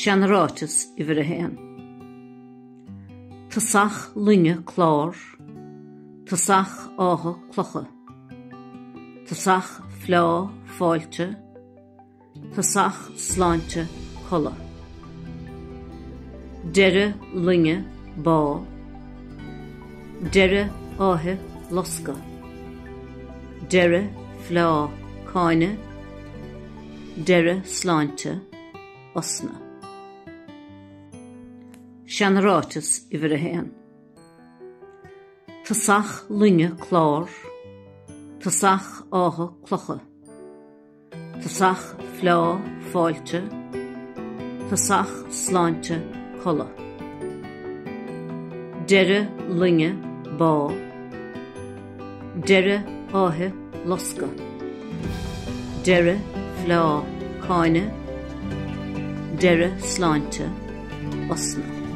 Seanráiteas I Bliain. Tásach lunne chlár, tásach átha clocha, tásach flá fáilte, tásach sláinte chola. Deire lunne bá, deire átha losca, deire flá cáine, deire sláinte osna. Seanráiteas I Bliain. Tásach lunne chlár, tásach átha clocha, tásach flá fáilte, tásach sláinte chola. Deire lunne bá, deire átha losca, deire flá cáine, deire sláinte osna.